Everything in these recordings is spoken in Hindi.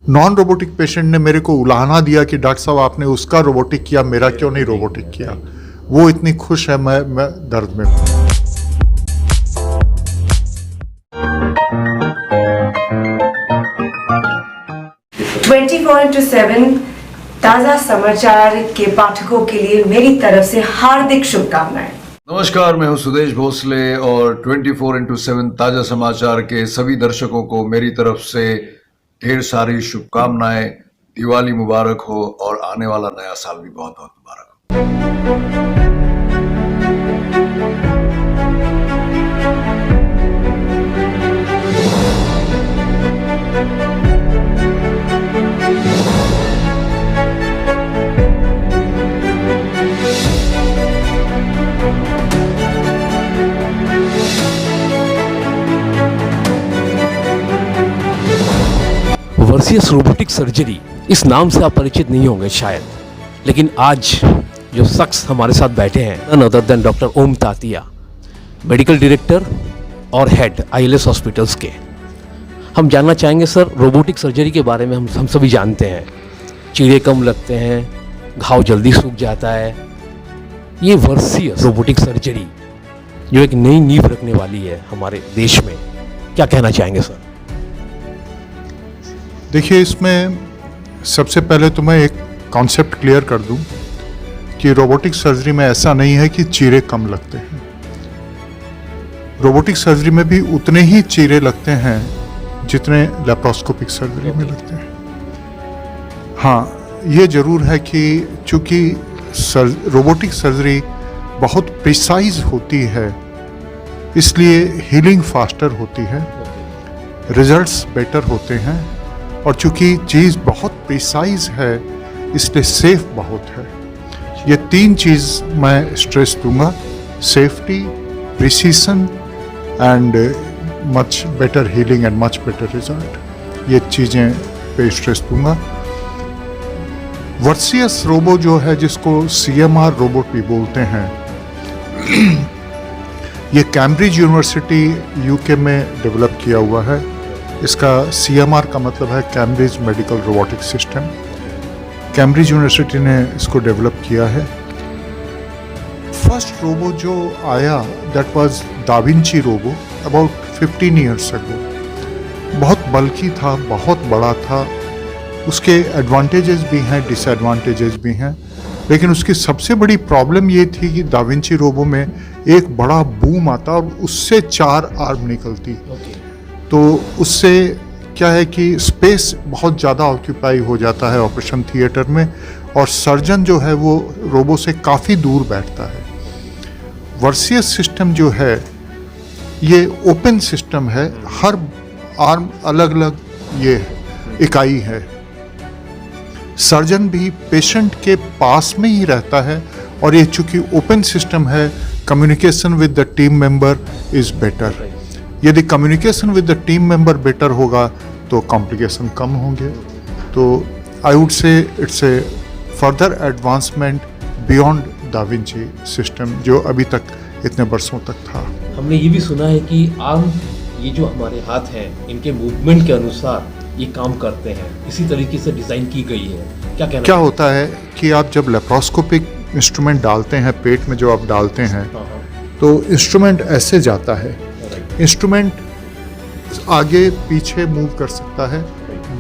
नॉन रोबोटिक पेशेंट ने मेरे को उलाहना दिया कि डॉक्टर साहब आपने उसका रोबोटिक किया, मेरा क्यों नहीं रोबोटिक किया। वो इतनी खुश है, मैं दर्द में हूँ। ताजा समाचार के पाठकों के लिए मेरी तरफ से हार्दिक शुभकामनाएं। नमस्कार, मैं हूं सुदेश भोसले और 24x7 ताजा समाचार के सभी दर्शकों को मेरी तरफ से ढेर सारी शुभकामनाएं। दिवाली मुबारक हो और आने वाला नया साल भी बहुत बहुत मुबारक हो। वर्सियस रोबोटिक सर्जरी, इस नाम से आप परिचित नहीं होंगे शायद, लेकिन आज जो शख्स हमारे साथ बैठे हैं नन अदर देन डॉक्टर ओम तातिया, मेडिकल डायरेक्टर और हेड ILS हॉस्पिटल्स के। हम जानना चाहेंगे सर, रोबोटिक सर्जरी के बारे में हम सभी जानते हैं, चीरे कम लगते हैं, घाव जल्दी सूख जाता है। ये वर्सियस रोबोटिक सर्जरी जो एक नई नींव रखने वाली है हमारे देश में, क्या कहना चाहेंगे सर? देखिए, इसमें सबसे पहले तो मैं एक कॉन्सेप्ट क्लियर कर दूं कि रोबोटिक सर्जरी में ऐसा नहीं है कि चीरे कम लगते हैं। रोबोटिक सर्जरी में भी उतने ही चीरे लगते हैं जितने लेप्रोस्कोपिक सर्जरी में लगते हैं। हाँ, ये जरूर है कि चूंकि रोबोटिक सर्जरी बहुत प्रिसाइज होती है, इसलिए हीलिंग फास्टर होती है, रिजल्ट्स बेटर होते हैं, और चूंकि चीज़ बहुत प्रिसाइज है इसलिए सेफ बहुत है। ये तीन चीज़ मैं स्ट्रेस दूंगा: safety, precision and much better healing and much better result. ये चीज़ें पे स्ट्रेस दूंगा। वर्सियस रोबो जो है, जिसको CMR रोबोट भी बोलते हैं, ये कैम्ब्रिज यूनिवर्सिटी UK में डेवलप किया हुआ है। इसका CMR का मतलब है Cambridge medical robotic system. Cambridge university ने इसको डेवलप किया है। फर्स्ट रोबो जो आया that was da Vinci robo about 15 years ago. बहुत बल्कि था, बहुत बड़ा था। उसके एडवांटेजेस भी हैं, डिसएडवांटेजेस भी हैं, लेकिन उसकी सबसे बड़ी प्रॉब्लम ये थी कि दाविंची रोबो में एक बड़ा बूम आता और उससे 4 आर्म निकलती। तो उससे क्या है कि स्पेस बहुत ज़्यादा ऑक्यूपाई हो जाता है ऑपरेशन थिएटर में, और सर्जन जो है वो रोबो से काफ़ी दूर बैठता है। वर्सियस सिस्टम जो है ये ओपन सिस्टम है, हर आर्म अलग अलग ये इकाई है। सर्जन भी पेशेंट के पास में ही रहता है, और ये चूँकि ओपन सिस्टम है, communication with the team member is better. यदि communication with the team member better होगा तो कॉम्प्लिकेशन कम होंगे। तो I would say it's a further advancement beyond Da Vinci system जो अभी तक इतने वर्षों तक था। हमने ये भी सुना है कि आर्म, ये जो हमारे हाथ हैं, इनके मूवमेंट के अनुसार ये काम करते हैं, इसी तरीके से डिज़ाइन की गई है। क्या होता है कि आप जब लेप्रोस्कोपिक इंस्ट्रूमेंट डालते हैं, पेट में जो आप डालते हैं, तो इंस्ट्रूमेंट ऐसे जाता है। इंस्ट्रूमेंट आगे पीछे मूव कर सकता है,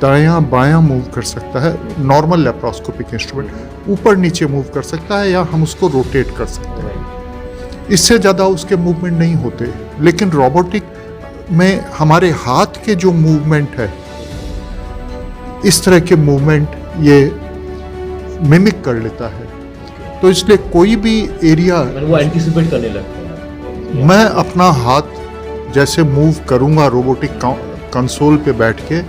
दायां बायां मूव कर सकता है। नॉर्मल लेप्रोस्कोपिक इंस्ट्रूमेंट ऊपर नीचे मूव कर सकता है, या हम उसको रोटेट कर सकते हैं। इससे ज़्यादा उसके मूवमेंट नहीं होते। लेकिन रोबोटिक में हमारे हाथ के जो मूवमेंट है, इस तरह के मूवमेंट ये मिमिक कर लेता है। तो इसलिए कोई भी एरिया वो एंटीसिपेट करने लगता है। मैं अपना हाथ जैसे मूव करूंगा रोबोटिक कंसोल पे बैठ के,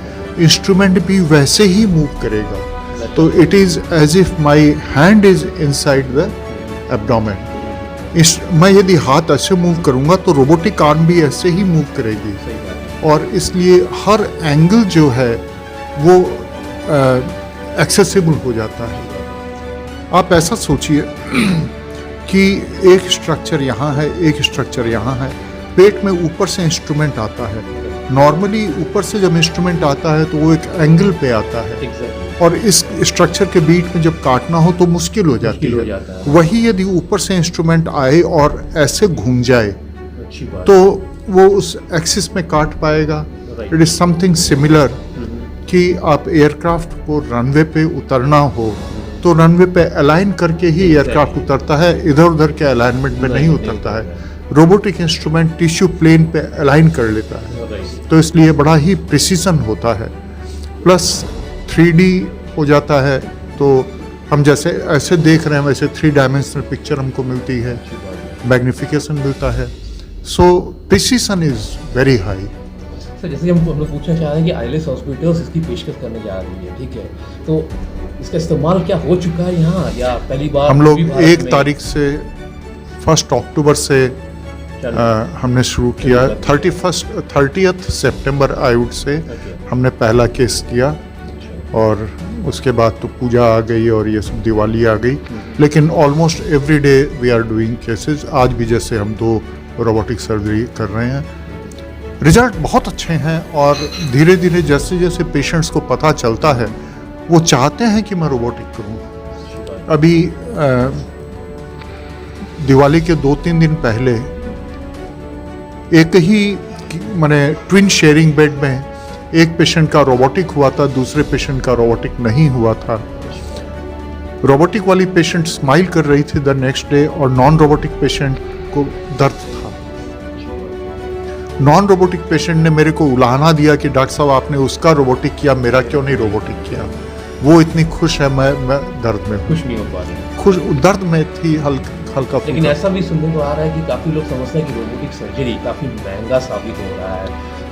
इंस्ट्रूमेंट भी वैसे ही मूव करेगा। तो it is as if my hand is inside the abdomen. मैं यदि हाथ ऐसे मूव करूंगा तो रोबोटिक आर्म भी ऐसे ही मूव करेगी, और इसलिए हर एंगल जो है वो एक्सेसिबल हो जाता है। आप ऐसा सोचिए कि एक स्ट्रक्चर यहाँ है, एक स्ट्रक्चर यहाँ है, पेट में ऊपर से इंस्ट्रूमेंट आता है, नॉर्मली ऊपर से जब इंस्ट्रूमेंट आता है तो वो एक एंगल पे आता है और इस स्ट्रक्चर के बीच में जब काटना हो तो मुश्किल हो जाती है। वही यदि ऊपर से इंस्ट्रूमेंट आए और ऐसे घूम जाए तो वो उस एक्सिस में काट पाएगा। इट इज समथिंग सिमिलर कि आप एयरक्राफ्ट को रनवे पे उतरना हो तो रनवे पे अलाइन करके ही एयरक्राफ्ट उतरता है, इधर उधर के अलाइनमेंट में नहीं उतरता है। रोबोटिक इंस्ट्रूमेंट टिश्यू प्लेन पे अलाइन कर लेता है, तो इसलिए बड़ा ही प्रिसीजन होता है। प्लस 3D हो जाता है, तो हम जैसे ऐसे देख रहे हैं वैसे 3 डायमेंशनल पिक्चर हमको मिलती है, मैग्निफिकेशन मिलता है। So precision is very high. Sir जैसे हम लोग पूछना चाह रहे हैं कि आईएलएस हॉस्पिटल्स इसकी पेशकश करने जा रही है, ठीक है, तो इसका इस्तेमाल क्या हो चुका है यहाँ या पहली बार? हम लोग 1 तारीख से 1 अक्टूबर से हमने शुरू किया। 30th सितंबर आई वुड से हमने पहला केस किया और उसके बाद तो पूजा आ गई और ये सब दिवाली आ गई, लेकिन almost every day we are doing cases. आज भी जैसे हम 2 रोबोटिक सर्जरी कर रहे हैं, रिजल्ट बहुत अच्छे हैं और धीरे धीरे जैसे जैसे पेशेंट्स को पता चलता है वो चाहते हैं कि मैं रोबोटिक करूं। अभी दिवाली के 2-3 दिन पहले एक ही माने ट्विन शेयरिंग बेड में एक पेशेंट का रोबोटिक हुआ था, दूसरे पेशेंट का रोबोटिक नहीं हुआ था। रोबोटिक वाली पेशेंट स्माइल कर रही थी द नेक्स्ट डे और नॉन रोबोटिक पेशेंट को दर्द था। नॉन रोबोटिक पेशेंट ने मेरे को उलाहना दिया कि डॉक्टर साहब आपने उसका रोबोटिक किया, मेरा क्यों नहीं रोबोटिक किया। वो इतनी खुश है, मैं दर्द में खुश नहीं हो पा रही, खुश दर्द में थी हल्का। लेकिन ऐसा भी सुनने को आ रहा है कि काफी लोग समझते हैं कि रोबोटिक सर्जरी काफी महंगा साबित हो रहा है,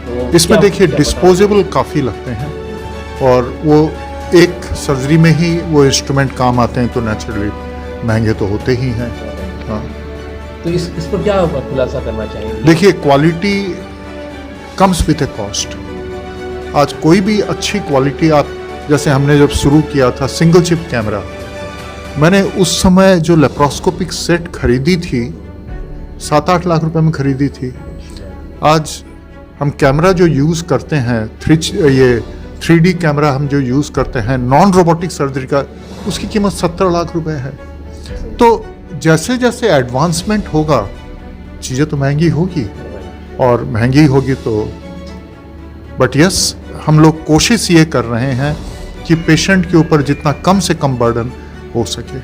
तो इसमें देखिए डिस्पोजेबल काफ़ी लगते हैं और वो एक सर्जरी में ही वो इंस्ट्रूमेंट काम आते हैं, तो नेचुरली महंगे तो होते ही हैं। हाँ, तो इस पर क्या खुलासा करना चाहेंगे? देखिए quality comes with A cost. आज कोई भी अच्छी क्वालिटी आप, जैसे हमने जब शुरू किया था सिंगल चिप कैमरा, मैंने उस समय जो लेप्रोस्कोपिक सेट खरीदी थी 7-8 लाख रुपए में खरीदी थी। आज हम कैमरा जो यूज़ करते हैं 3D कैमरा हम जो यूज़ करते हैं नॉन रोबोटिक सर्जरी का, उसकी कीमत 70 लाख रुपए है। तो जैसे जैसे एडवांसमेंट होगा चीज़ें तो महंगी होगी और महंगी होगी तो, बट यस हम लोग कोशिश ये कर रहे हैं कि पेशेंट के ऊपर जितना कम से कम बर्डन हो सके।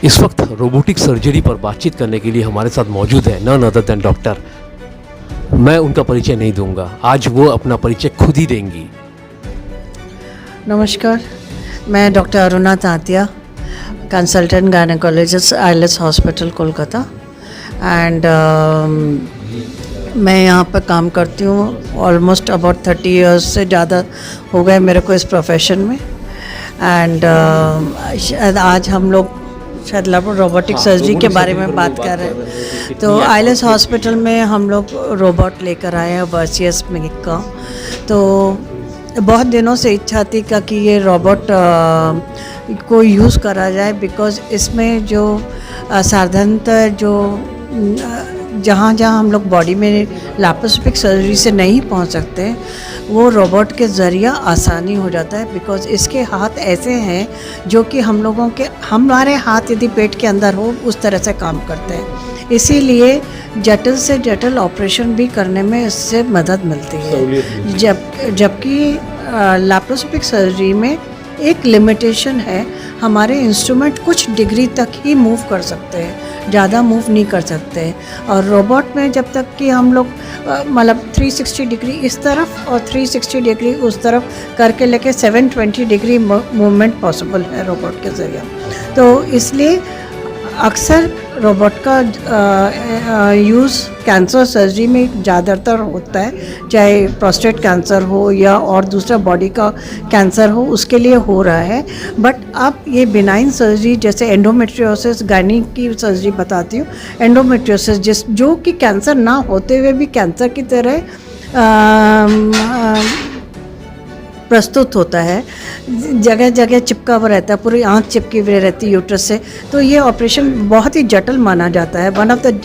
इस वक्त रोबोटिक सर्जरी पर बातचीत करने के लिए हमारे साथ मौजूद है नन अदर देन डॉक्टर। मैं उनका परिचय नहीं दूंगा, आज वो अपना परिचय खुद ही देंगी। नमस्कार, मैं doctor Aruna Tantia, consultant gynaecologist ILS hospital Kolkata and मैं यहाँ पर काम करती हूँ। ऑलमोस्ट अबाउट 30 इयर्स से ज़्यादा हो गए मेरे को इस प्रोफेशन में। एंड आज हम लोग शायद रोबोटिक सर्जरी के बारे में बात कर रहे हैं। तो आईएलएस हॉस्पिटल में हम लोग रोबोट लेकर आए हैं वर्सियस में का। तो बहुत दिनों से इच्छा थी कि ये रोबोट को यूज़ करा जाए, बिकॉज़ इसमें जो साधारणतः जो जहाँ हम लोग बॉडी में लैप्रोस्कोपिक सर्जरी से नहीं पहुँच सकते, वो रोबोट के ज़रिए आसानी हो जाता है। बिकॉज़ इसके हाथ ऐसे हैं जो कि हमारे हाथ यदि पेट के अंदर हो उस तरह से काम करते हैं, इसीलिए जटिल से जटिल ऑपरेशन भी करने में इससे मदद मिलती है। जबकि लैप्रोस्कोपिक सर्जरी में एक लिमिटेशन है, हमारे इंस्ट्रूमेंट कुछ डिग्री तक ही मूव कर सकते हैं, ज़्यादा मूव नहीं कर सकते। और रोबोट में जब तक कि हम लोग मतलब 360 डिग्री इस तरफ और 360 डिग्री उस तरफ करके लेके 720 डिग्री मूवमेंट पॉसिबल है रोबोट के ज़रिए। तो इसलिए अक्सर रोबोट का यूज़ कैंसर सर्जरी में ज़्यादातर होता है, चाहे प्रोस्टेट कैंसर हो या और दूसरा बॉडी का कैंसर हो, उसके लिए हो रहा है। बट अब ये बिनाइन सर्जरी जैसे एंडोमेट्रियोसिस, गायनी की सर्जरी बताती हूँ, एंडोमेट्रियोसिस जो कि कैंसर ना होते हुए भी कैंसर की तरह प्रस्तुत होता है, जगह जगह चिपका हुआ रहता है, पूरी आंख चिपकी हुई रहती है यूट्रस से, तो ये ऑपरेशन बहुत ही जटिल माना जाता है। One of the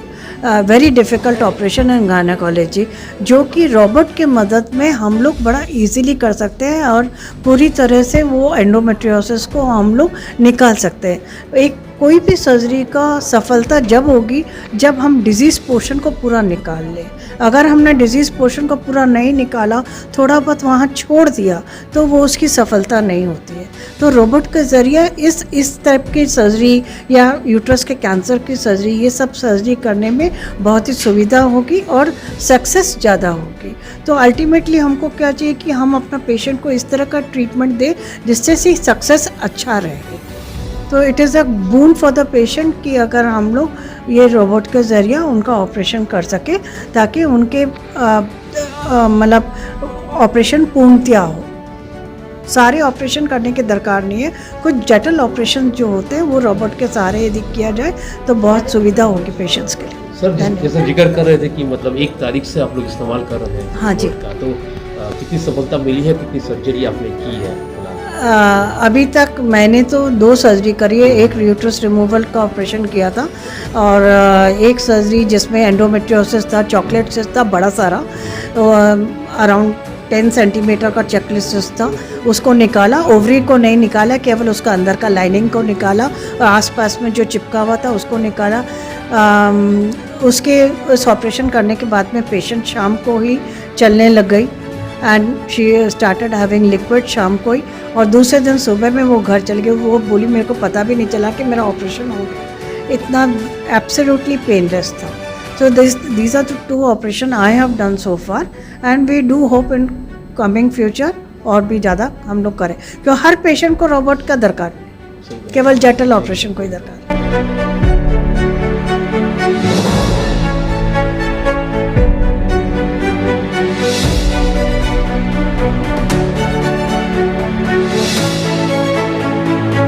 very difficult operation in gynaecology, जो कि रोबोट के मदद में हम लोग बड़ा इजीली कर सकते हैं और पूरी तरह से वो एंडोमेट्रियोसिस को हम लोग निकाल सकते हैं। एक कोई भी सर्जरी का सफलता जब होगी जब हम डिजीज़ पोर्शन को पूरा निकाल लें। अगर हमने डिजीज़ पोर्शन को पूरा नहीं निकाला, थोड़ा बहुत वहाँ छोड़ दिया, तो वो उसकी सफलता नहीं होती है। तो रोबोट के ज़रिए इस टाइप की सर्जरी या यूट्रस के कैंसर की सर्जरी, ये सब सर्जरी करने में बहुत ही सुविधा होगी और सक्सेस ज़्यादा होगी। तो अल्टीमेटली हमको क्या चाहिए कि हम अपना पेशेंट को इस तरह का ट्रीटमेंट दें जिससे सी सक्सेस अच्छा रहे। तो it is a boon for the patient कि अगर हम लोग ये रोबोट के ज़रिए उनका ऑपरेशन कर सके ताकि उनके मतलब ऑपरेशन पूर्णतया हो। सारे ऑपरेशन करने की दरकार नहीं है, कुछ जटिल ऑपरेशन जो होते हैं वो रोबोट के सहारे यदि किया जाए तो बहुत सुविधा होगी पेशेंट्स के लिए। सर जैसा जिक्र कर रहे थे कि मतलब 1 तारीख से आप लोग इस्तेमाल कर रहे हैं। हाँ जी। का तो कितनी सफलता मिली है, कितनी सर्जरी आपने की है? अभी तक मैंने तो 2 सर्जरी करी है। एक यूट्रस रिमूवल का ऑपरेशन किया था और एक सर्जरी जिसमें एंडोमेट्रियोसिस था, चॉकलेट सिस्ट था बड़ा सारा, अराउंड 10 सेंटीमीटर का चेकलिस्ट था, उसको निकाला। ओवरी को नहीं निकाला, केवल उसका अंदर का लाइनिंग को निकाला और आसपास में जो चिपका हुआ था उसको निकाला। उसके उस ऑपरेशन करने के बाद में पेशेंट शाम को ही चलने लग गई and she started having liquid शाम को ही, और दूसरे दिन सुबह में वो घर चल गई। वो बोली मेरे को पता भी नहीं चला कि मेरा ऑपरेशन हो गया, इतना एब्सोल्युटली पेनलेस था। So these are the 2 operation I have done so far and we do hope in coming future और भी ज़्यादा हम लोग करें, क्योंकि हर पेशेंट को रोबोट का दरकार नहीं, केवल जटिल ऑपरेशन को ही दरकार है।